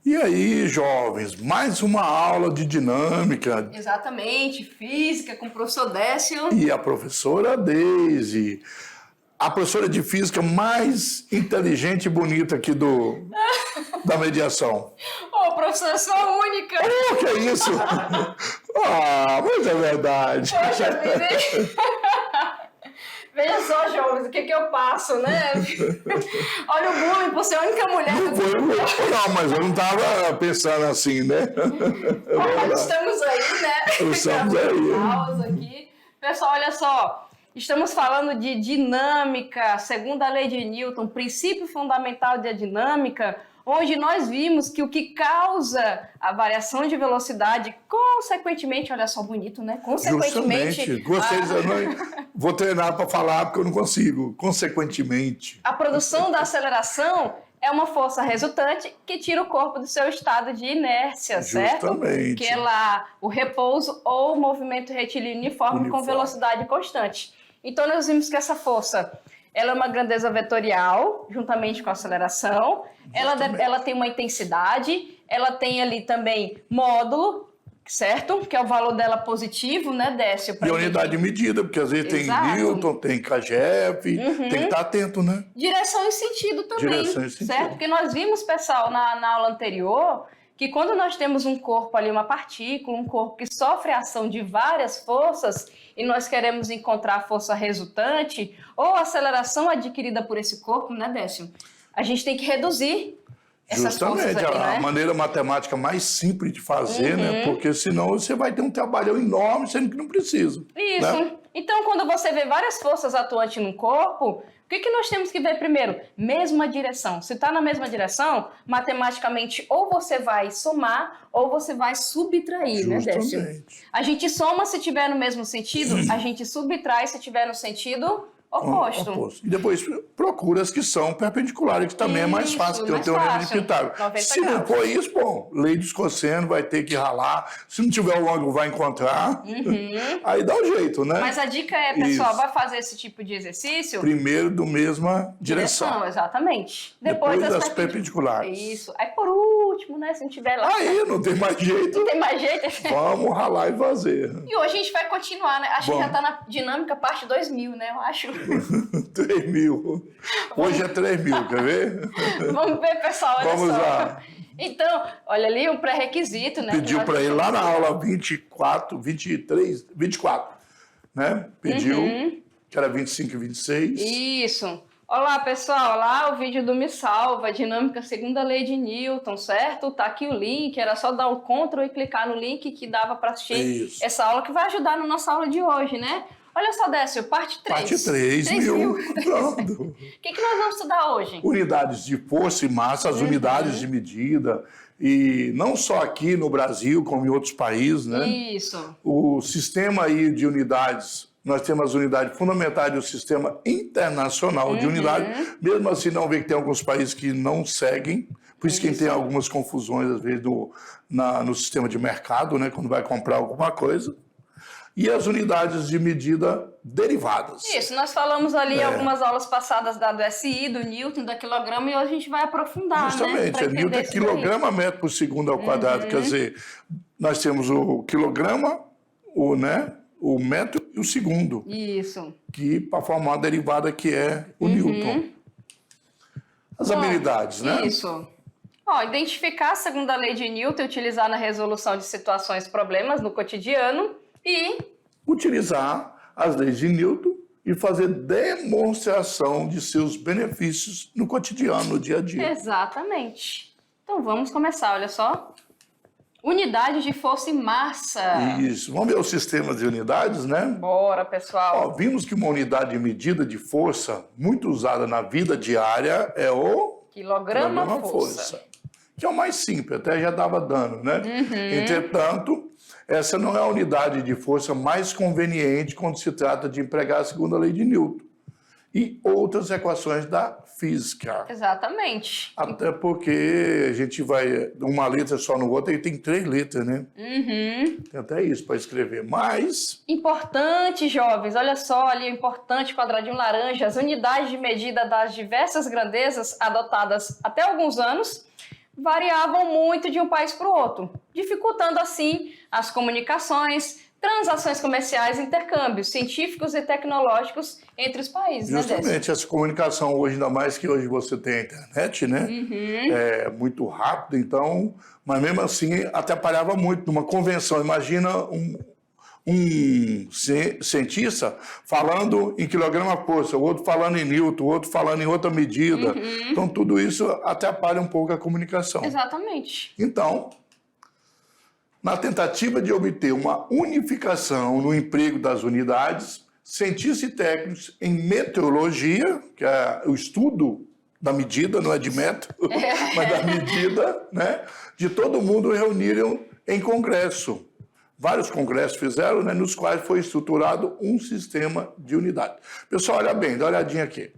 E aí, jovens, mais uma aula de dinâmica. Exatamente, física com o professor Décio. E a professora Deise, a professora de física mais inteligente e bonita aqui da mediação. Ô, professora, eu sou única. Oh, que é isso? Mas é verdade. Poxa vida. Veja só, jovens, o que eu passo, né? Olha o bullying por ser a única mulher. Não, mas eu não estava pensando assim, né? Mas estamos aí, né? Estamos aí. Aqui. Pessoal, olha só. Estamos falando de dinâmica, segundo a lei de Newton, princípio fundamental da dinâmica, onde nós vimos que o que causa a variação de velocidade, consequentemente, olha só, bonito, né? Consequentemente... Justamente. Gostei de... Vou treinar para falar, porque eu não consigo. Consequentemente. A produção da aceleração é uma força resultante que tira o corpo do seu estado de inércia, certo? Justamente. Que é lá o repouso ou o movimento retilíneo uniforme com velocidade constante. Então, nós vimos que essa força... Ela é uma grandeza vetorial, juntamente com a aceleração. Ela tem uma intensidade, ela tem ali também módulo, certo? Que é o valor dela positivo, né, Décio? E a unidade de medida, porque às vezes Exato. tem Newton, tem kGF, tem que estar atento, né? Direção e sentido também, Direção e sentido. certo? Porque nós vimos, pessoal, na aula anterior, que quando nós temos um corpo ali, uma partícula, um corpo que sofre a ação de várias forças e nós queremos encontrar a força resultante ou a aceleração adquirida por esse corpo, né, Décio? A gente tem que reduzir essas forças Justamente, ali, né? a maneira matemática mais simples de fazer, né? Porque senão você vai ter um trabalhão enorme, sendo que não precisa. Isso. Né? Então, quando você vê várias forças atuantes no corpo, o que nós temos que ver primeiro? Mesma direção. Se está na mesma direção, matematicamente, ou você vai somar, ou você vai subtrair, né, Décio? A gente soma se tiver no mesmo sentido, a gente subtrai se tiver no sentido oposto. E depois procura as que são perpendiculares, que também é mais fácil, ter o teorema de Pitágoras. Se não for isso, bom, lei dos cossenos, vai ter que ralar. Se não tiver o ângulo, vai encontrar. Aí dá um jeito, né? Mas a dica é, pessoal, vai fazer esse tipo de exercício... Primeiro do mesma direção. Exatamente. Depois das perpendiculares. Isso. Aí por último, né, se não tiver lá... Aí não tem mais jeito. Não tem mais jeito. Vamos ralar e fazer. E hoje a gente vai continuar, né? Acho que já tá na dinâmica parte 2000, né? Eu acho... 3.000. Hoje é 3.000, quer ver? Vamos ver, pessoal, olha Vamos só. lá. Então, olha ali um pré-requisito, né? Pediu para ele lá na aula 24, né? Pediu, que era 25 e 26. Isso. Olá, pessoal, lá o vídeo do Me Salva, dinâmica segunda lei de Newton, certo? Tá aqui o link, era só dar um Ctrl e clicar no link que dava para assistir essa aula, que vai ajudar na nossa aula de hoje, né? Olha só, Décio, parte 3. Parte 3 mil. Pronto. O que nós vamos estudar hoje? Unidades de força e massa, as unidades de medida. E não só aqui no Brasil, como em outros países, né? Isso. O sistema aí de unidades, nós temos as unidades fundamentais do sistema internacional de unidades. Mesmo assim, não vê que tem alguns países que não seguem. Por isso que tem algumas confusões, às vezes, no sistema de mercado, né? Quando vai comprar alguma coisa. E as unidades de medida derivadas. Isso, nós falamos ali em algumas aulas passadas do SI, do Newton, da quilograma, e hoje a gente vai aprofundar, justamente, né? Newton é quilograma metro por segundo ao quadrado, quer dizer, nós temos o quilograma, o metro e o segundo. Isso. Que para formar a derivada que é o Newton. As habilidades, né? Isso. Identificar a segunda lei de Newton e utilizar na resolução de situações, problemas no cotidiano. E utilizar as leis de Newton e fazer demonstração de seus benefícios no cotidiano, no dia a dia. Exatamente. Então vamos começar, olha só. Unidades de força e massa. Isso. Vamos ver o sistema de unidades, né? Bora, pessoal. Vimos que uma unidade de medida de força muito usada na vida diária é o quilograma-força. Que é o mais simples, até já dava dano, né? Entretanto, essa não é a unidade de força mais conveniente quando se trata de empregar a segunda lei de Newton e outras equações da física. Exatamente. Até porque a gente vai uma letra só no outro e tem 3 letras, né? Tem até isso para escrever, mas... Importante, jovens, olha só ali o importante quadradinho laranja, as unidades de medida das diversas grandezas adotadas até alguns anos variavam muito de um país para o outro, dificultando assim as comunicações, transações comerciais e intercâmbios científicos e tecnológicos entre os países. Justamente, essa comunicação hoje, ainda mais que hoje você tem a internet, né? É muito rápido, então, mas mesmo assim atrapalhava muito numa convenção. Imagina um cientista falando em quilograma-força, o outro falando em Newton, o outro falando em outra medida. Então, tudo isso atrapalha um pouco a comunicação. Exatamente. Então, na tentativa de obter uma unificação no emprego das unidades, cientistas e técnicos em meteorologia, que é o estudo da medida, não é de metro, mas da medida, né, de todo mundo reuniram em congresso. Vários congressos fizeram, né, nos quais foi estruturado um sistema de unidade. Pessoal, olha bem, dá uma olhadinha aqui.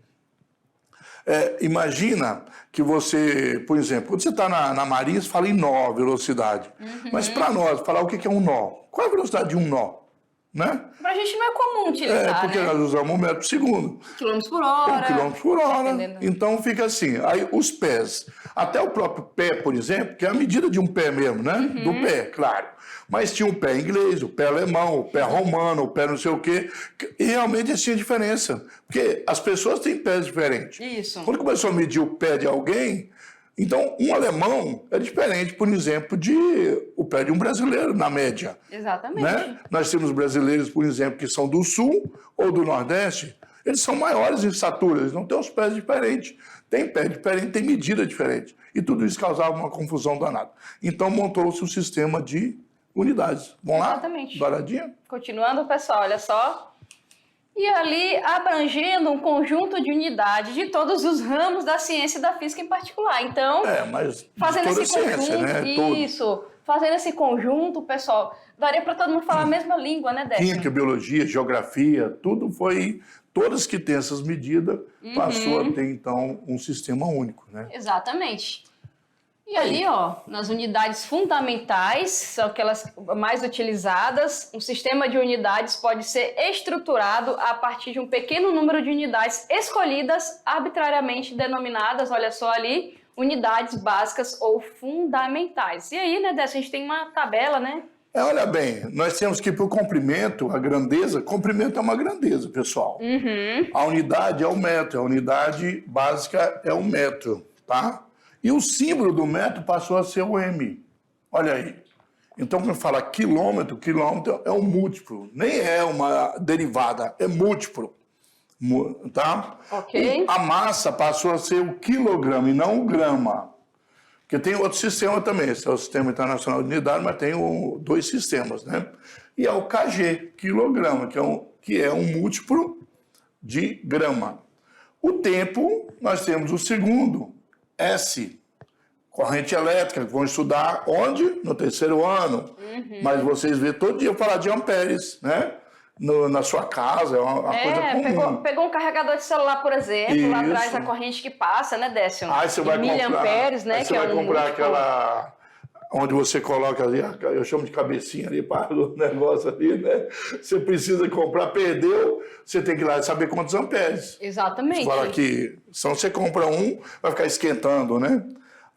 Imagina que você, por exemplo, quando você está na Marinha, você fala em nó, velocidade. Mas para nós, falar o que é um nó? Qual é a velocidade de um nó? Né? Para a gente não é comum utilizar, porque né? nós usamos 1 metro por segundo. Quilômetros por hora. Quilômetros por hora. Dependendo. Então fica assim. Aí os pés, até o próprio pé, por exemplo, que é a medida de um pé mesmo, né? Do pé, claro. Mas tinha o pé inglês, o pé alemão, o pé romano, o pé não sei o quê. E realmente tinha diferença. Porque as pessoas têm pés diferentes. Isso. Quando começou a medir o pé de alguém, então um alemão é diferente, por exemplo, de o pé de um brasileiro, na média. Exatamente. Né? Nós temos brasileiros, por exemplo, que são do sul ou do nordeste, eles são maiores em estatura, eles não têm os pés diferentes. Tem pé diferente, tem medida diferente. E tudo isso causava uma confusão danada. Então montou-se um sistema de unidades. Vamos lá? Exatamente. Douradinha? Continuando, pessoal, olha só. E ali abrangendo um conjunto de unidades de todos os ramos da ciência e da física em particular. Então, mas fazendo toda esse ciência, conjunto, né? isso, fazendo esse conjunto, pessoal, daria para todo mundo falar a mesma língua, né, Décio? Química, biologia, geografia, tudo foi... Todas que têm essas medidas, passou a ter, então, um sistema único, né? Exatamente. E ali, ó, nas unidades fundamentais, são aquelas mais utilizadas, um sistema de unidades pode ser estruturado a partir de um pequeno número de unidades escolhidas, arbitrariamente denominadas, olha só ali, unidades básicas ou fundamentais. E aí, né, Décio, a gente tem uma tabela, né? Olha bem, nós temos que ir para o comprimento, a grandeza, comprimento é uma grandeza, pessoal. A unidade é o metro, a unidade básica é o metro, tá? E o símbolo do metro passou a ser o M. Olha aí. Então, quando fala quilômetro, quilômetro é um múltiplo. Nem é uma derivada, é múltiplo. Tá? Ok. A massa passou a ser o quilograma e não o grama. Porque tem outro sistema também. Esse é o Sistema Internacional de Unidade, mas tem dois sistemas, né? E é o kg, quilograma, que é um múltiplo de grama. O tempo, nós temos o segundo, S, corrente elétrica, que vão estudar onde? No terceiro ano. Mas vocês vê todo dia falar de amperes, né? Na sua casa, é uma coisa comum. Pegou um carregador de celular, por exemplo, lá atrás a corrente que passa, né, Décio? Aí você vai miliamperes, né? Você vai comprar aquela... Onde você coloca ali, eu chamo de cabecinha ali, para o negócio ali, né? Você precisa comprar, perdeu, você tem que ir lá e saber quantos amperes. Exatamente. Você fala que, senão você compra um, vai ficar esquentando, né?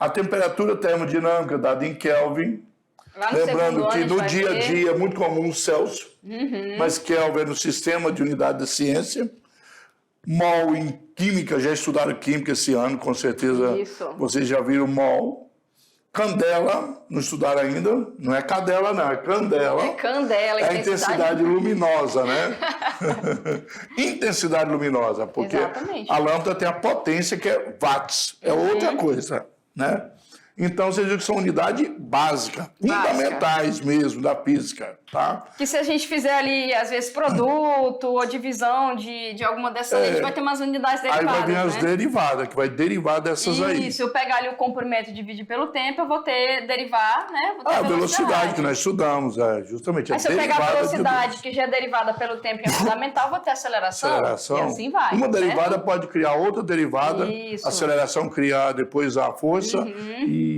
A temperatura termodinâmica dada em Kelvin. Lembrando que no dia a dia é muito comum Celsius, mas Kelvin é no sistema de unidade de ciência. Mol em química, já estudaram química esse ano, com certeza. Isso. Vocês já viram mol. Candela, não estudaram ainda, não é cadela não, é candela. É candela, é a intensidade luminosa, né? Intensidade luminosa, porque exatamente. A lâmpada tem a potência que é watts, é outra coisa, né? Então, vocês viram que são unidades básicas, fundamentais mesmo da física, tá? Que se a gente fizer ali, às vezes, produto ou divisão de alguma dessas, a gente vai ter umas unidades derivadas, aí vai vir as né? derivadas, que vai derivar dessas aí. Isso, eu pegar ali o comprimento e dividir pelo tempo, eu vou ter derivar, né? Vou ter a velocidade que nós estudamos, justamente. Aí se eu pegar a velocidade, que já é derivada pelo tempo e é fundamental, eu vou ter aceleração. E assim vai. Uma derivada certo? pode criar outra derivada, Isso. aceleração criar depois a força, e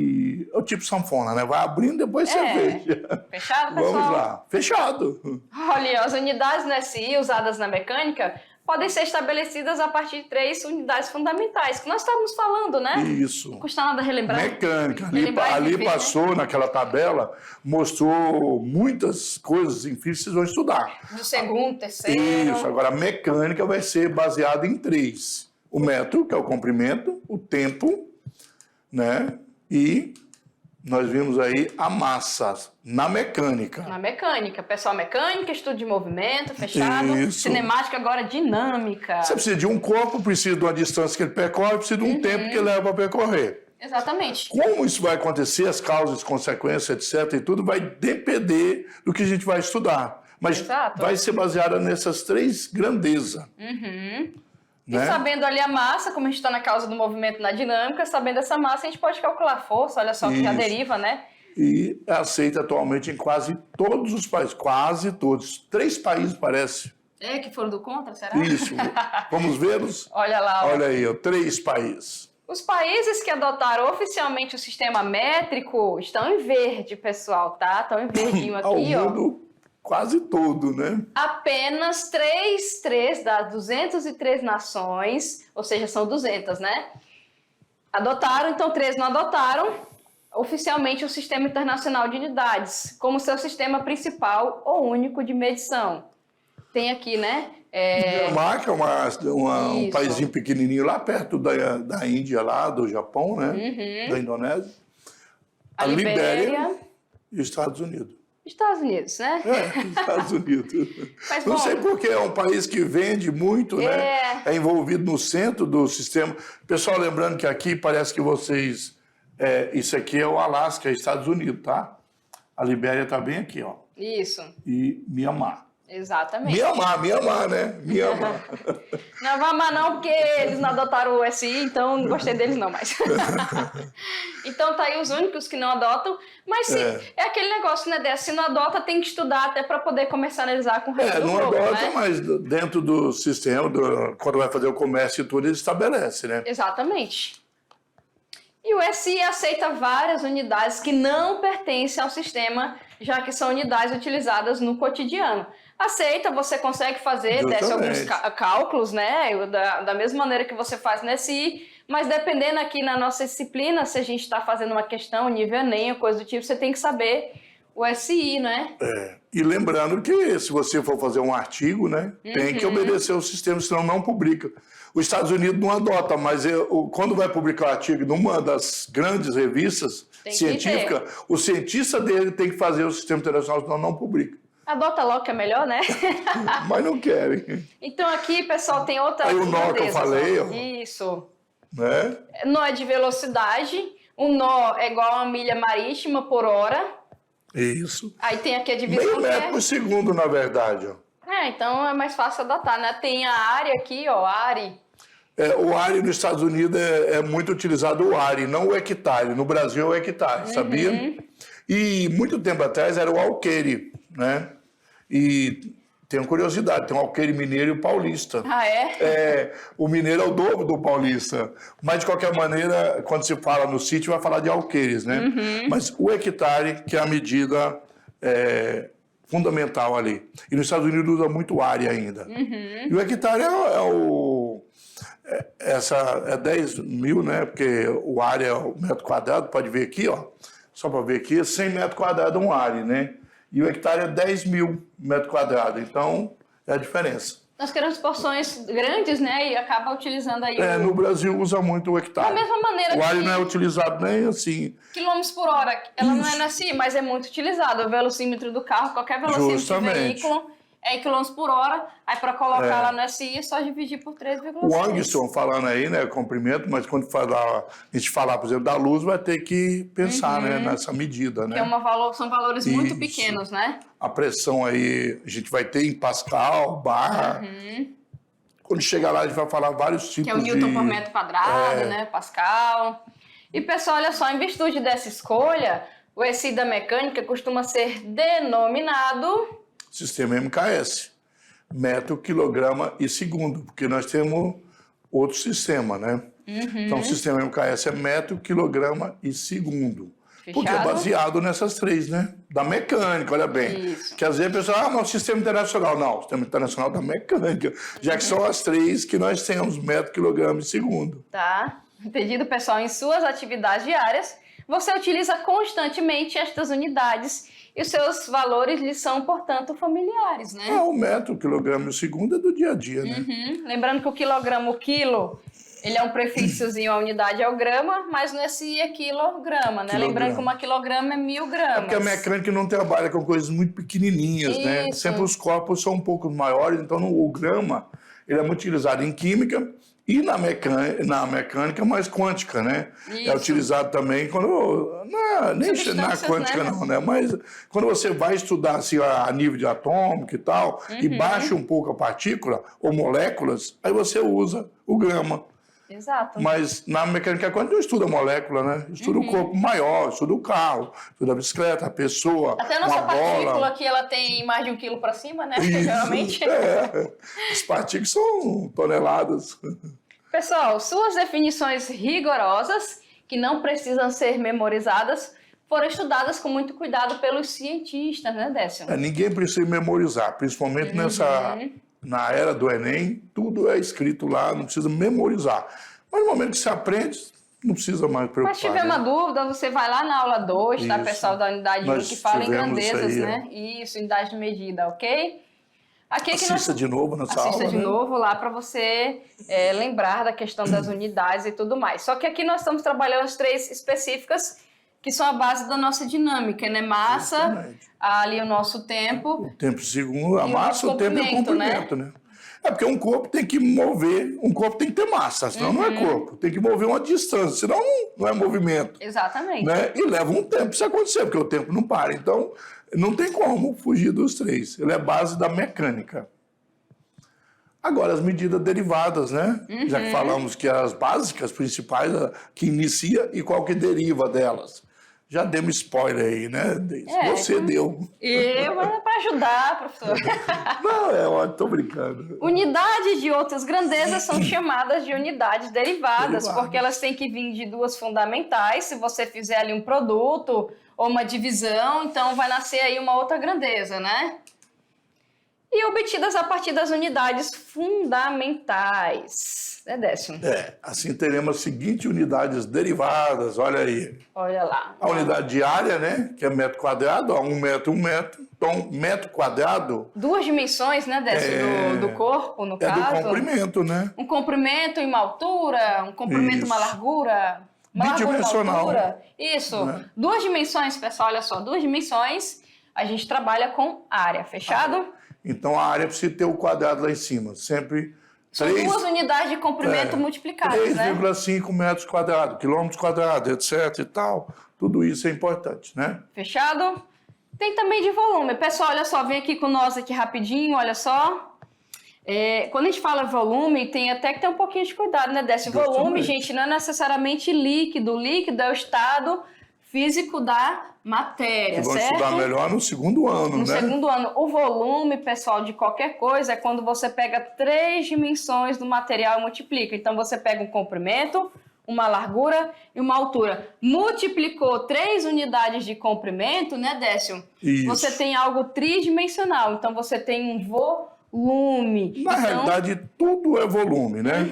é o tipo sanfona, né? Vai abrindo, depois você fecha. Fechado, pessoal? Vamos lá. Fechado. Olha, as unidades no SI usadas na mecânica podem ser estabelecidas a partir de 3 unidades fundamentais, que nós estávamos falando, né? Isso. Não custa nada relembrar. Mecânica. Relembrar Ali rever, passou, né? naquela tabela, mostrou muitas coisas, enfim, vocês vão estudar. Do segundo, terceiro. Isso. Agora, a mecânica vai ser baseada em 3. O metro, que é o comprimento, o tempo, né? E nós vimos aí a massa na mecânica. Na mecânica. Pessoal, mecânica, estudo de movimento, fechado. Isso. Cinemática, agora dinâmica. Você precisa de um corpo, precisa de uma distância que ele percorre, precisa de um tempo que ele leva a percorrer. Exatamente. Como isso vai acontecer, as causas, consequências, etc. e tudo, vai depender do que a gente vai estudar. Mas Exato. vai ser baseada nessas 3 grandezas. E sabendo ali a massa, como a gente está na causa do movimento na dinâmica, sabendo essa massa, a gente pode calcular a força, olha só que já Isso. deriva, né? E é aceita atualmente em quase todos os países. Quase todos. 3 países, parece. É, que foram do contra, será? Isso. Vamos vê-los? Olha lá, ó. Olha aí, ó, 3 países. Os países que adotaram oficialmente o sistema métrico estão em verde, pessoal, tá? Estão em verdinho Ao aqui, ó. mundo quase todo, né? Apenas 3 das 203 nações, ou seja, são 200, né? Adotaram, então 3 não adotaram oficialmente o Sistema Internacional de Unidades como seu sistema principal ou único de medição. Tem aqui, né? Dinamarca é um Isso. paísinho pequenininho lá perto da Índia, lá do Japão, né? Da Indonésia. A Libéria e os Estados Unidos. Estados Unidos, né? Estados Unidos. Mas, Não bom, sei porque é um país que vende muito, né? É envolvido no centro do sistema. Pessoal, lembrando que aqui parece que vocês... isso aqui é o Alasca, Estados Unidos, tá? A Libéria tá bem aqui, ó. Isso, E Mianmar. exatamente. Mianmar, né? Mianmar. Não vai amar não, porque eles não adotaram o SI, então não gostei deles não mais. Então tá aí os únicos que não adotam, mas sim, é aquele negócio, né, Décio? Se não adota, tem que estudar até para poder comercializar com o resto do Não grupo, adota, né? mas dentro do sistema, quando vai fazer o comércio e tudo, ele estabelece, né? Exatamente. E o SI aceita várias unidades que não pertencem ao sistema, já que são unidades utilizadas no cotidiano. Aceita, você consegue fazer, desce alguns cálculos, né? Da mesma maneira que você faz no SI, mas dependendo aqui na nossa disciplina, se a gente está fazendo uma questão, nível Enem ou coisa do tipo, você tem que saber o SI, né? E lembrando que se você for fazer um artigo, né, tem que obedecer o sistema, senão não publica. Os Estados Unidos não adota, mas quando vai publicar o artigo numa das grandes revistas científicas, o cientista dele tem que fazer o sistema internacional, senão não publica. Adota logo que é melhor, né? Mas não querem. Então aqui, pessoal, tem outra... Aí o nó que eu falei, ó. Isso. Né? Nó é de velocidade, um nó é igual a uma milha marítima por hora. Isso. Aí tem aqui a divisão Meio metro por segundo, na verdade. Ó. Então é mais fácil adotar, né? Tem a área aqui, ó, ARE. O ARE nos Estados Unidos é muito utilizado o ARE, não o hectare. No Brasil é o hectare, sabia? E muito tempo atrás era o alqueire, né? E tem uma curiosidade, tem um alqueire mineiro e o paulista. Ah, é? O mineiro é o dobro do paulista. Mas, de qualquer maneira, quando se fala no sítio, vai falar de alqueires, né? Mas o hectare, que é a medida fundamental ali. E nos Estados Unidos usa muito área ainda. E o hectare é 10 mil, né? Porque o área é o metro quadrado, pode ver aqui, ó. Só para ver aqui, 100 metros quadrados um área, né? E o hectare é 10 mil metros quadrados. Então, é a diferença. Nós queremos porções grandes, né? E acaba utilizando aí No Brasil usa muito o hectare. Da mesma maneira o área que... não é utilizado nem assim. Quilômetros por hora. Ela não é assim, mas é muito utilizada. O velocímetro do carro, qualquer velocímetro Justamente. de veículo é em quilômetros por hora. Aí para colocar lá no SI é só dividir por 3,6. O Anderson falando aí, né? Comprimento, mas quando a gente falar, por exemplo, da luz, vai ter que pensar né, nessa medida, né? Que são valores muito Isso. pequenos, né? A pressão aí, a gente vai ter em Pascal, bar. Quando chegar lá, a gente vai falar vários tipos de... Que é o Newton por metro quadrado, né? Pascal. E, pessoal, olha só, em virtude dessa escolha, o SI da mecânica costuma ser denominado... Sistema MKS, metro, quilograma e segundo, porque nós temos outro sistema, né? Então, o sistema MKS é metro, quilograma e segundo. Porque é baseado nessas três, né? Da mecânica, olha bem. Isso. Que às vezes a pessoa, mas o sistema internacional. Não, o sistema internacional da mecânica. Já que são as três que nós temos, metro, quilograma e segundo. Tá? Entendido, pessoal? Em suas atividades diárias, você utiliza constantemente estas unidades e os seus valores lhes são, portanto, familiares, né? O metro, o quilograma e o segundo é do dia a dia, né? Lembrando que o quilograma, o quilo, ele é um prefixozinho, a unidade é o grama, mas nesse é quilograma, né? Quilograma. Lembrando que uma quilograma é 1000 gramas. É porque a mecânica não trabalha com coisas muito pequenininhas, né? Isso. Sempre os corpos são um pouco maiores, então o grama ele é muito utilizado em química e na mecânica mais quântica, né? Isso. É utilizado também quando... nem na Substâncias, quântica né? não, né? Mas quando você vai estudar assim, a nível de atômico e tal, e baixa um pouco a partícula ou moléculas, aí você usa o grama. Exato. Mas na mecânica quântica não estuda a molécula, né? Estuda o corpo maior, estuda o carro, estuda a bicicleta, a pessoa, Até a nossa uma partícula bola. aqui, ela tem mais de 1 quilo para cima, né? Isso, Geralmente. As partículas são toneladas. Pessoal, suas definições rigorosas, que não precisam ser memorizadas, foram estudadas com muito cuidado pelos cientistas, né, Décio? Ninguém precisa memorizar, principalmente na era do Enem, tudo é escrito lá, não precisa memorizar. Mas no momento que você aprende, não precisa mais preocupar. Mas se tiver uma dúvida, você vai lá na aula 2, tá, Isso. pessoal, da unidade 1, Nós que fala em tivemos isso grandezas, aí, né? Isso, unidade de medida, ok? Aqui é que Assista de novo nessa aula. Assista de né? novo lá para você lembrar da questão das unidades e tudo mais. Só que aqui nós estamos trabalhando as três específicas, que são a base da nossa dinâmica, né? Massa, Exatamente. ali o nosso tempo. O tempo segundo, a E o massa, o tempo e o comprimento, comprimento, né? É porque um corpo tem que mover, um corpo tem que ter massa, senão não é corpo. Tem que mover uma distância, senão não é movimento. Exatamente. Né? E leva um tempo isso acontecer, porque o tempo não para. Então, não tem como fugir dos três. Ele é base da mecânica. Agora, as medidas derivadas, né? Já que falamos que as básicas, principais, que inicia e qual que deriva delas. Já demos spoiler aí, né, Deise? Você deu. Eu, para ajudar, professor. Não, eu tô brincando. Unidades de outras grandezas são chamadas de unidades derivadas, porque elas têm que vir de duas fundamentais. Se você fizer ali um produto ou uma divisão, então vai nascer aí uma outra grandeza, né? E obtidas a partir das unidades fundamentais. Né, Décio? Assim teremos as seguintes unidades derivadas, olha aí. Olha lá. A unidade de área, né, que é metro quadrado, ó, 1 metro, 1 metro. Então, metro quadrado... Duas dimensões, né, Décio, do corpo, no caso. É do comprimento, né? Um comprimento e uma altura, um comprimento e uma largura. Uma largura e uma Bidimensional. altura. Isso. Né? 2 dimensões, pessoal, olha só. 2 dimensões, a gente trabalha com área. Fechado? Então, a área precisa ter o quadrado lá em cima. Sempre... São 2 unidades de comprimento multiplicadas, né? 3,5 metros quadrados, quilômetros quadrados, etc. e tal. Tudo isso é importante, né? Fechado? Tem também de volume. Pessoal, olha só, vem aqui com nós aqui rapidinho, olha só. Quando a gente fala volume, tem até que ter um pouquinho de cuidado, né, Décio? Volume, gente, não é necessariamente líquido. O líquido é o estado físico da matéria, Vamos certo? estudar melhor no segundo ano, No né? segundo ano. O volume, pessoal, de qualquer coisa é quando você pega 3 dimensões do material e multiplica. Então, você pega um comprimento, uma largura e uma altura. Multiplicou 3 unidades de comprimento, né, Décio? Isso. Você tem algo tridimensional. Então, você tem um volume. Na realidade, tudo é volume, né?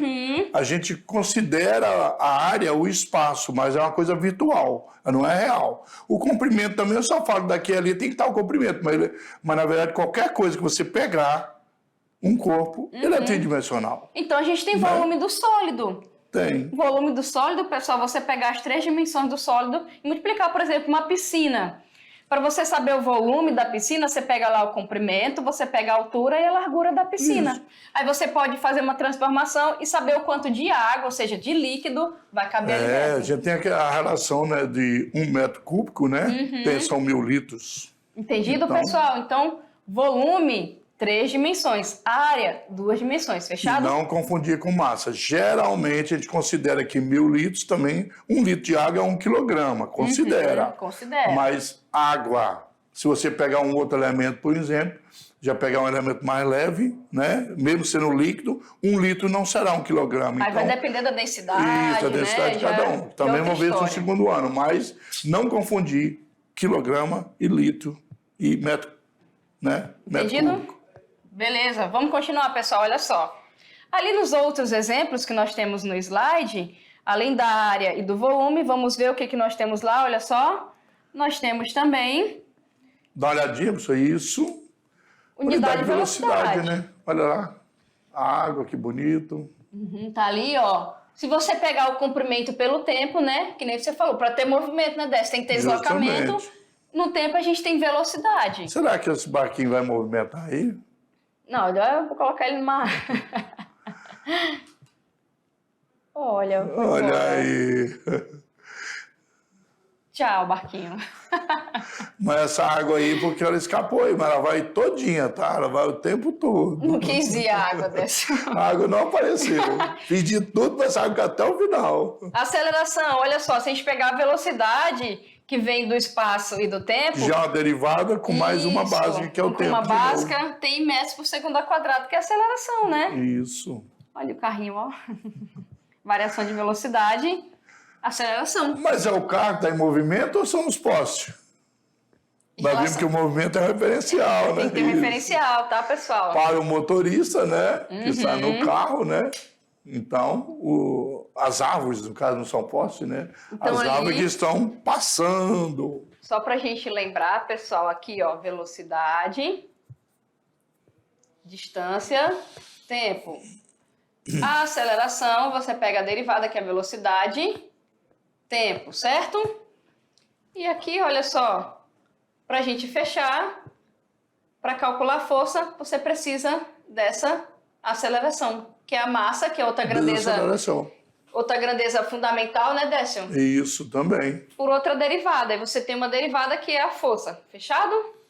A gente considera a área o espaço, mas é uma coisa virtual, não é real. O comprimento também, eu só falo daqui a ali, tem que estar o comprimento, mas na verdade, qualquer coisa que você pegar, um corpo, ele é tridimensional. Então, a gente tem volume do sólido. Tem. O volume do sólido, pessoal, você pegar as 3 dimensões do sólido e multiplicar, por exemplo, uma piscina. Para você saber o volume da piscina, você pega lá o comprimento, você pega a altura e a largura da piscina. Isso. Aí você pode fazer uma transformação e saber o quanto de água, ou seja, de líquido, vai caber ali A dentro. gente tem a relação, né, de 1 metro cúbico, né? São 1000 litros. Entendido, Então- pessoal? Então, volume, 3 dimensões. Área, 2 dimensões. E Fechado? não confundir com massa. Geralmente a gente considera que 1000 litros também, 1 litro de água é 1 quilograma. Considera. Considera. Mas água Se você pegar um outro elemento, por exemplo, já pegar um elemento mais leve, né? Mesmo sendo líquido, 1 litro não será 1 quilograma. Mas então, vai depender da densidade, isso, a densidade né? de cada um. Também vamos ver isso no segundo ano, mas não confundir quilograma e litro e metro, né? Metro Entendido? cúbico. Beleza, vamos continuar, pessoal, olha só. Ali nos outros exemplos que nós temos no slide, além da área e do volume, vamos ver o que nós temos lá, olha só. Nós temos também... Dá uma olhadinha para isso. Unidade de velocidade, né? Olha lá. A água, que bonito. Tá ali, ó. Se você pegar o comprimento pelo tempo, né? Que nem você falou, para ter movimento, né, Décio? Tem que ter deslocamento. No tempo a gente tem velocidade. Será que esse barquinho vai movimentar aí? Não, eu vou colocar ele numa... Olha. Olha aí. Tchau, barquinho. Mas essa água aí, porque ela escapou aí, mas ela vai todinha, tá? Ela vai o tempo todo. Não quis ir a água dessa. A água não apareceu. Fiz de tudo para essa água até o final. Aceleração, olha só, se a gente pegar a velocidade que vem do espaço e do tempo... Já uma derivada com mais uma básica, que é o tempo. Uma básica tem metros por segundo ao quadrado, que é a aceleração, né? Isso. Olha o carrinho, ó. Variação de velocidade, aceleração. Mas é o carro que está em movimento ou são os postes? Nós vimos que o movimento é referencial, né? Tem que ter um referencial, tá, pessoal? Para o motorista, né? Que está no carro, né? Então, as árvores, no caso, não são postes, né? Então, as árvores que estão passando. Só para a gente lembrar, pessoal, aqui, ó, velocidade, distância, tempo. A aceleração, você pega a derivada, que é a velocidade, tempo, certo? E aqui, olha só, para a gente fechar, para calcular a força, você precisa dessa aceleração, que é a massa, que é outra grandeza fundamental, né, Décio? Isso também. Por outra derivada. E você tem uma derivada que é a força. Fechado?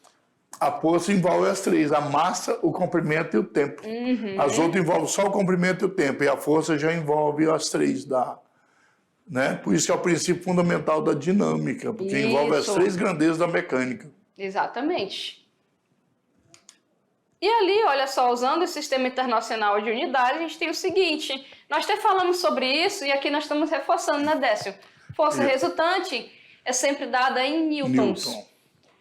A força envolve as três, a massa, o comprimento e o tempo. As outras envolvem só o comprimento e o tempo, e a força já envolve as três, né? Por isso que é o princípio fundamental da dinâmica, porque envolve as três grandezas da mecânica. Exatamente. E ali, olha só, usando o Sistema Internacional de Unidades, a gente tem o seguinte, nós até falamos sobre isso, e aqui nós estamos reforçando, né, Décio? Força resultante é sempre dada em newtons.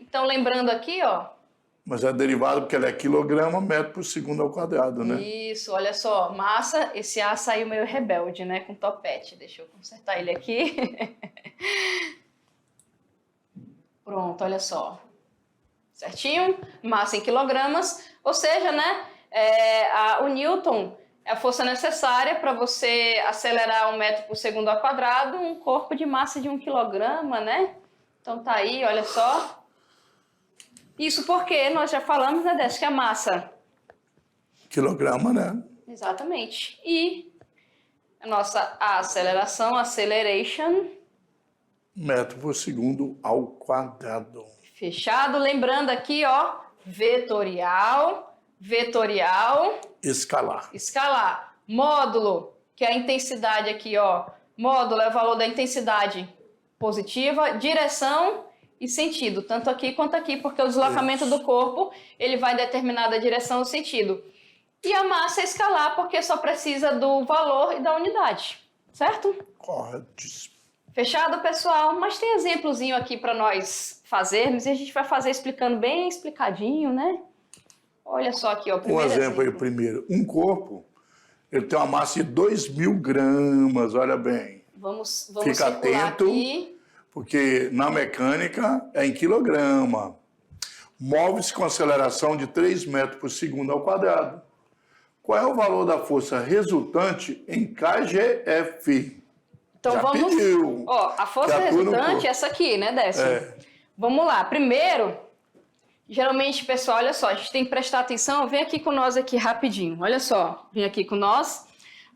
Então, lembrando aqui, ó, mas é derivada porque ela é quilograma, metro por segundo ao quadrado, né? Isso, olha só, massa, esse A saiu meio rebelde, né, com topete. Deixa eu consertar ele aqui. Pronto, olha só. Certinho? Massa em quilogramas, ou seja, né, o Newton é a força necessária para você acelerar 1 metro por segundo ao quadrado, um corpo de massa de 1 quilograma, né? Então tá aí, olha só. Isso porque nós já falamos, né, Décio, que a massa... Quilograma, né? Exatamente. E a nossa aceleração, acceleration... Metro por segundo ao quadrado. Fechado. Lembrando aqui, ó, vetorial, escalar. Módulo, que é a intensidade aqui, ó. Módulo é o valor da intensidade positiva, direção e sentido, tanto aqui quanto aqui, porque o deslocamento do corpo, ele vai em determinada direção ou sentido. E a massa é escalar, porque só precisa do valor e da unidade, certo? Corretíssimo. Fechado, pessoal? Mas tem exemplozinho aqui para nós fazermos, e a gente vai fazer explicando bem explicadinho, né? Olha só aqui, ó. Um exemplo aí, primeiro. Um corpo, ele tem uma massa de 2.000 gramas, olha bem. Vamos Fica atento, aqui. Porque na mecânica é em quilograma. Move-se com aceleração de 3 metros por segundo ao quadrado. Qual é o valor da força resultante em kgf? Então Já vamos... pediu. Ó, a força resultante é essa aqui, né, Décio? Vamos lá. Primeiro, geralmente, pessoal, olha só, a gente tem que prestar atenção. Vem aqui com nós aqui rapidinho. Olha só, vem aqui com nós.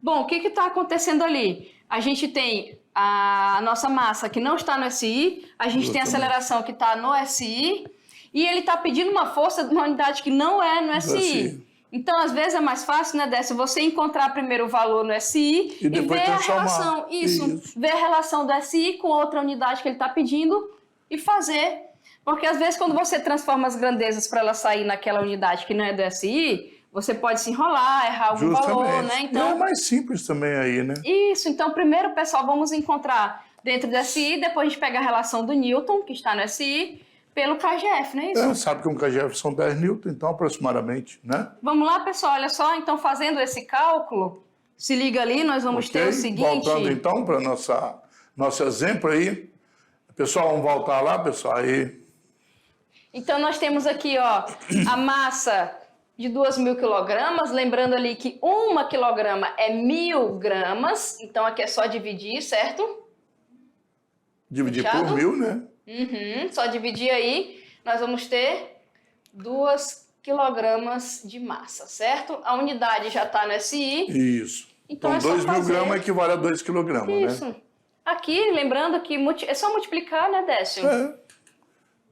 Bom, o que está acontecendo ali? A gente tem a nossa massa que não está no SI, a gente tem a aceleração que está no SI, e ele está pedindo uma força de uma unidade que não é no SI. Então, às vezes, é mais fácil, né, Décio, você encontrar primeiro o valor no SI e ver a relação. Isso, ver a relação do SI com outra unidade que ele está pedindo e fazer Porque às vezes quando você transforma as grandezas para ela sair naquela unidade que não é do SI, você pode se enrolar, errar algum valor, né? Então, é mais simples também aí, né? Isso, então primeiro, pessoal, vamos encontrar dentro do SI, depois a gente pega a relação do Newton, que está no SI, pelo KGF, não é isso? Sabe que um KGF são 10 newton, então aproximadamente, né? Vamos lá, pessoal, olha só, então fazendo esse cálculo, se liga ali, nós vamos ter o seguinte... Voltando então para nosso exemplo aí. Pessoal, vamos voltar lá, pessoal, aí. Então nós temos aqui, ó, a massa de 2.000 quilogramas, lembrando ali que 1 quilograma é 1.000 gramas, então aqui é só dividir, certo? Dividir Fechado? por 1.000, né? Só dividir aí, nós vamos ter 2 quilogramas de massa, certo? A unidade já está no SI. Isso. Então é só 2.000 fazer... gramas equivale a 2 quilogramas, né? Isso. Aqui, lembrando que é só multiplicar, né, Décio?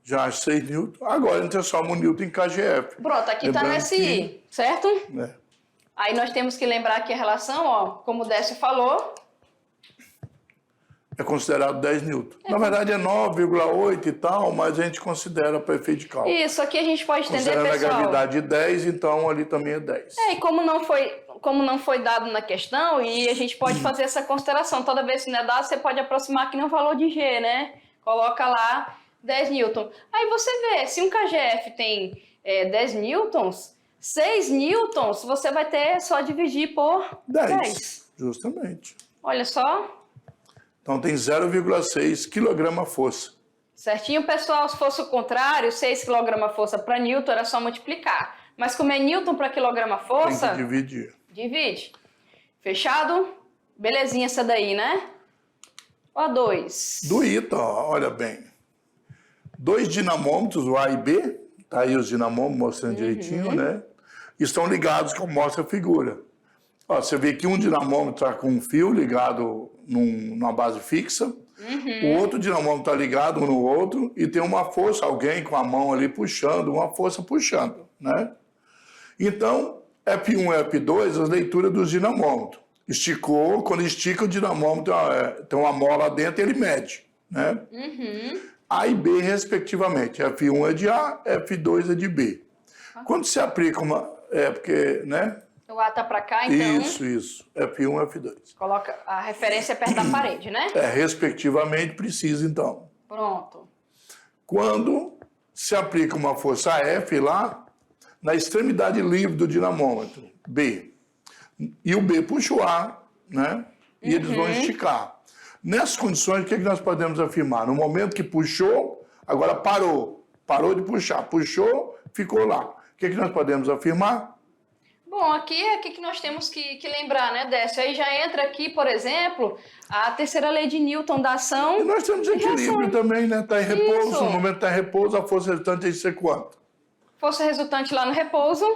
Já 6 newton. Agora a gente transforma o newton em KGF. Pronto, aqui está no SI, certo? Aí nós temos que lembrar que a relação, ó, como o Décio falou... É considerado 10 newton. Na verdade é 9,8 e tal, mas a gente considera para efeito de cálculo. Isso, aqui a gente pode entender, considerando pessoal. a gravidade de 10, então ali também é 10. E como não foi dado na questão, e a gente pode fazer essa consideração. Toda vez que não é dado, você pode aproximar aqui no valor de G, né? Coloca lá 10 newton. Aí você vê, se um KGF tem 10 newtons, 6 newtons, você vai ter só dividir por 10. Justamente. Olha só. Então tem 0,6 kg-força. Certinho, pessoal? Se fosse o contrário, 6 kg-força para newton, era só multiplicar. Mas como é newton para quilograma-força... Tem que dividir. Divide. Fechado? Belezinha essa daí, né? Ó, 2. Do ITA, ó, olha bem. 2 dinamômetros, o A e B, tá aí os dinamômetros mostrando direitinho, né? Estão ligados, como mostra a figura. Ó, você vê que um dinamômetro está com um fio ligado numa base fixa, o outro dinamômetro está ligado um no outro e tem uma força, alguém com a mão ali puxando, uma força puxando, né? Então, F1 e F2, as leituras dos dinamômetros. Esticou, quando estica o dinamômetro, tem uma mola dentro, ele mede, né? A e B, respectivamente. F1 é de A, F2 é de B. Quando se aplica uma... porque, né? O A tá para cá, então... Isso. F1 e F2. Coloca a referência perto da parede, né? Respectivamente, precisa, então. Pronto. Quando se aplica uma força F lá, na extremidade livre do dinamômetro, B, e o B puxa o A, né? E eles vão esticar. Nessas condições, o que nós podemos afirmar? No momento que puxou, agora parou. Parou de puxar. Puxou, ficou lá. O que nós podemos afirmar? Bom, aqui é aqui que nós temos que lembrar, né, Décio? Aí já entra aqui, por exemplo, a terceira lei de Newton da ação. E nós temos equilíbrio também, né? Está em repouso. Isso. No momento que está em repouso, a força resultante tem que ser quanto? Força resultante lá no repouso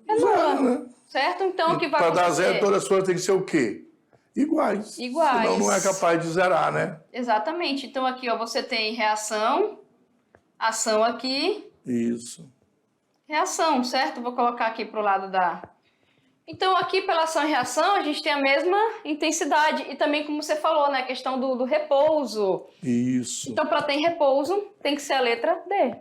é nula, Zero, né? certo? Então, o que vai Para acontecer? dar zero, todas as forças têm que ser o quê? Iguais. Iguais. Senão não é capaz de zerar, né? Exatamente. Então, aqui, ó, você tem reação, ação aqui, Isso. reação, certo? Vou colocar aqui para o lado da... Então, aqui pela ação e reação, a gente tem a mesma intensidade. E também, como você falou, né? A questão do repouso. Isso. Então, para ter repouso, tem que ser a letra D.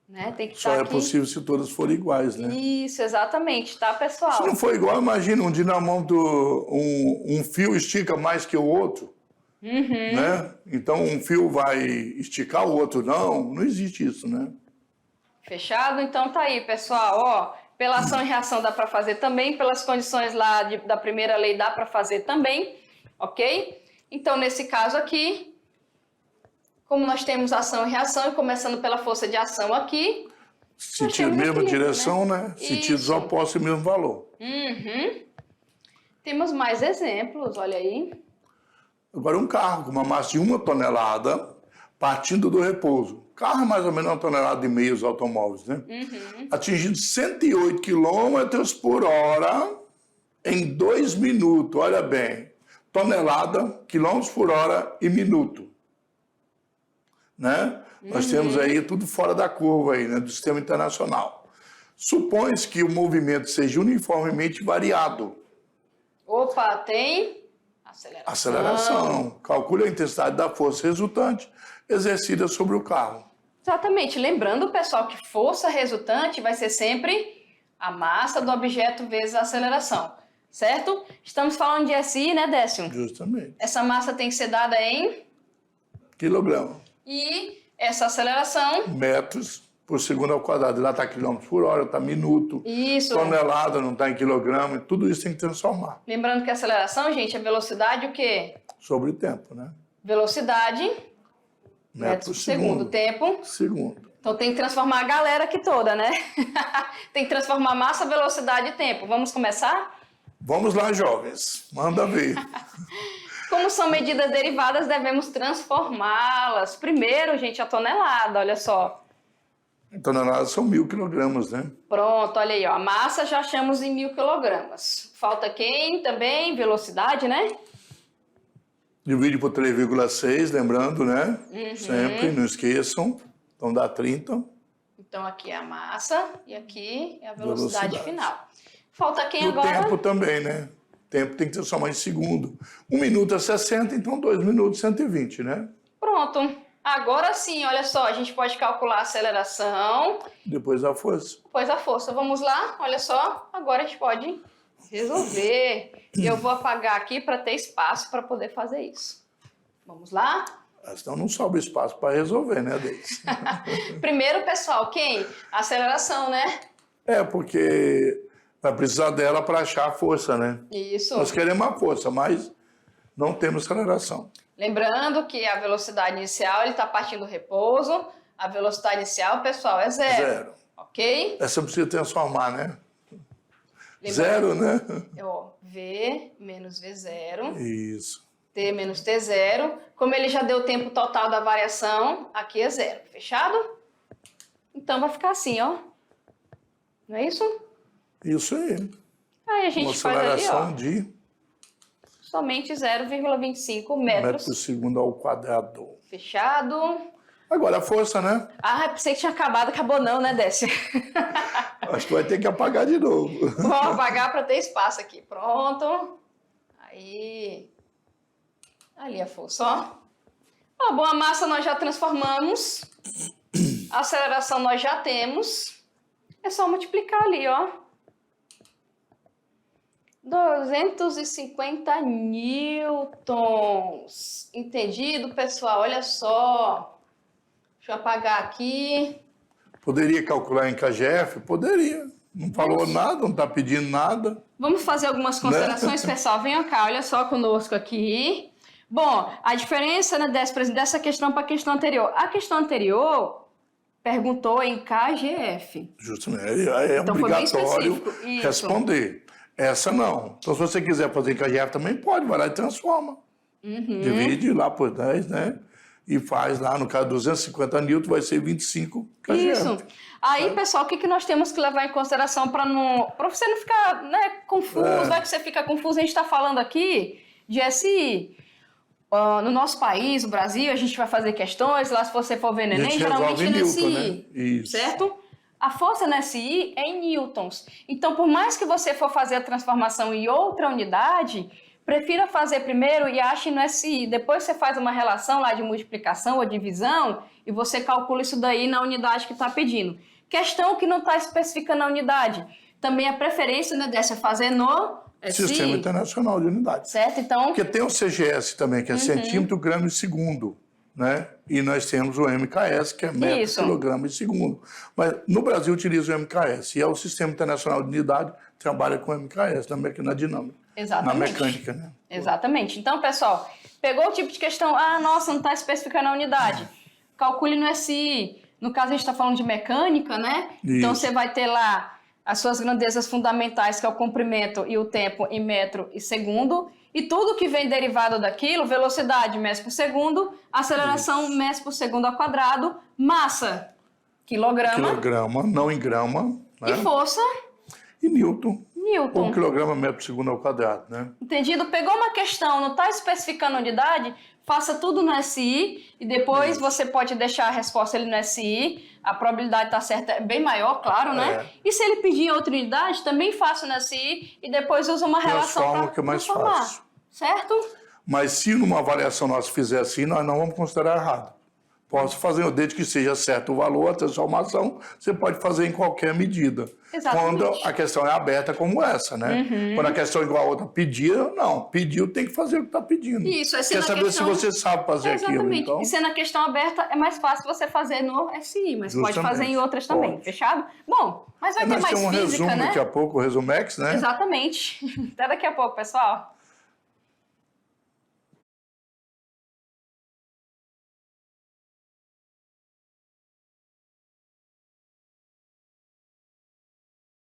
Né? Tem que Só estar é aqui. possível se todas forem iguais, né? Isso, exatamente, tá, pessoal? Se não for igual, imagina um dinamômetro, um fio estica mais que o outro, né? Então, um fio vai esticar, o outro não. Não existe isso, né? Fechado? Então, tá aí, pessoal, ó. Pela ação e reação dá para fazer também, pelas condições lá da primeira lei dá para fazer também, ok? Então, nesse caso aqui, como nós temos ação e reação, e começando pela força de ação aqui... Sentido mesma direção, né? Sentidos Isso. opostos e mesmo valor. Temos mais exemplos, olha aí. Agora, um carro com uma massa de 1 tonelada, partindo do repouso. Carro é mais ou menos 1,5 tonelada os automóveis, né? Atingindo 108 km por hora em 2 minutos. Olha bem, tonelada, quilômetros por hora e minuto. Né? Nós temos aí tudo fora da curva aí, né? Do sistema internacional. Supõe-se que o movimento seja uniformemente variado. Opa, tem aceleração. Calcule a intensidade da força resultante exercida sobre o carro. Exatamente. Lembrando, pessoal, que força resultante vai ser sempre a massa do objeto vezes a aceleração, certo? Estamos falando de SI, né, Décio? Justamente. Essa massa tem que ser dada em... Quilograma. E essa aceleração... Metros por segundo ao quadrado. Lá está quilômetros por hora, está minuto. Isso. Tonelada, não está em quilograma. Tudo isso tem que transformar. Lembrando que a aceleração, gente, é velocidade o quê? Sobre o tempo, né? Velocidade... Metros por segundo. Tempo. Segundo. Então tem que transformar a galera aqui toda, né? Tem que transformar massa, velocidade e tempo. Vamos começar? Vamos lá, jovens. Manda ver. Como são medidas derivadas, devemos transformá-las. Primeiro, gente, a tonelada, olha só. Toneladas são 1.000 quilogramas, né? Pronto, olha aí, ó. A massa já achamos em 1.000 quilogramas. Falta quem também? Velocidade, né? Divide por 3,6, lembrando, né? Sempre, não esqueçam. Então dá 30. Então aqui é a massa e aqui é a velocidade final. Falta quem E o agora? tempo também, né? O tempo tem que transformar em segundo. 1 minuto é 60, então 2 minutos 120, né? Pronto. Agora sim, olha só, a gente pode calcular a aceleração. Depois a força. Depois a força. Vamos lá? Olha só, agora a gente pode resolver. E eu vou apagar aqui para ter espaço para poder fazer isso. Vamos lá? Senão não sobra espaço para resolver, né, Deise? Primeiro, pessoal, quem? A aceleração, né? É, porque vai precisar dela para achar a força, né? Isso. Nós queremos a força, mas não temos aceleração. Lembrando que a velocidade inicial, ele está partindo do repouso. A velocidade inicial, pessoal, é zero. Zero. Ok? Essa precisa transformar, né? Lembrando, Zero, né? Ó, V menos V0. Isso. T menos T0. Como ele já deu o tempo total da variação, aqui é zero. Fechado? Então vai ficar assim, ó. Não é isso? Isso aí. Aí a gente Uma faz ali, aceleração ó, de somente 0,25 metros metros. por segundo ao quadrado. Fechado. Agora a força, né? Ah, pensei que tinha acabado, acabou não, né, Décio? Acho que vai ter que apagar de novo. Vou apagar para ter espaço aqui. Pronto. Aí. Ali a força, ó. Ó, bom, a massa nós já transformamos. A aceleração nós já temos. É só multiplicar ali, ó. 250 newtons. Entendido, pessoal? Olha só. Deixa eu apagar aqui. Poderia calcular em KGF? Poderia. Não falou nada, não está pedindo nada. Vamos fazer algumas considerações, pessoal. Venham cá, olha só conosco aqui. Bom, a diferença, né, dessa questão para a questão anterior. A questão anterior perguntou em KGF. Justamente. É Então, foi bem obrigatório específico. Isso. responder. Essa não. Então, se você quiser fazer em KGF também pode, vai lá e transforma. Divide lá por 10, né? E faz lá, no caso, 250 newton, vai ser 25 KGF. Isso. Aí, pessoal, o que nós temos que levar em consideração para você não ficar, né, confuso, vai que você fica confuso. A gente está falando aqui de SI. No nosso país, o Brasil, a gente vai fazer questões, lá se você for ver no Enem, geralmente é no SI, né? Isso. certo? A força no SI é em newtons. Então, por mais que você for fazer a transformação em outra unidade, prefira fazer primeiro e ache no SI. Depois você faz uma relação lá de multiplicação ou divisão e você calcula isso daí na unidade que está pedindo. Questão que não está especificando a unidade. Também a preferência, né, dessa fazer no SI. Sistema Internacional de Unidades. Certo, então... Porque tem o CGS também, que é centímetro, grama e segundo, né? E nós temos o MKS, que é metro, Isso. quilograma e segundo. Mas no Brasil utiliza o MKS, e é o Sistema Internacional de Unidade que trabalha com o MKS, na dinâmica. Exatamente. Na mecânica, né? Exatamente. Então, pessoal, pegou o tipo de questão, nossa, não está especificando a unidade. Calcule no SI. No caso, a gente está falando de mecânica, né? Isso. Então, você vai ter lá as suas grandezas fundamentais, que é o comprimento e o tempo em metro e segundo, e tudo que vem derivado daquilo, velocidade, metros por segundo, aceleração, metros por segundo ao quadrado, massa, quilograma, Quilograma, não em grama, né? e força, E newton. newton. Ou quilograma metro por segundo ao quadrado, né? Entendido? Pegou uma questão, não está especificando a unidade, faça tudo no SI e depois você pode deixar a resposta ali no SI. A probabilidade de estar certa é bem maior, claro, né? E se ele pedir outra unidade, também faça no SI e depois usa uma relação Transforma, para que é mais transformar. fácil. Certo? Mas se numa avaliação nós fizer assim, nós não vamos considerar errado. Posso fazer, desde que seja certo o valor, a transformação, você pode fazer em qualquer medida. Exatamente. Quando a questão é aberta como essa, né? Quando a questão é igual a outra, pedir, não. Pediu, tem que fazer o que está pedindo. Isso, é Quer saber se você sabe fazer aquilo, Exatamente. então... E sendo a questão aberta, é mais fácil você fazer no SI, mas pode Justamente. fazer em outras também, Pode. fechado? Bom, mas vai ter Nós mais temos um física, resumo né? daqui a pouco, o Resumex, né? Exatamente. Até daqui a pouco, pessoal.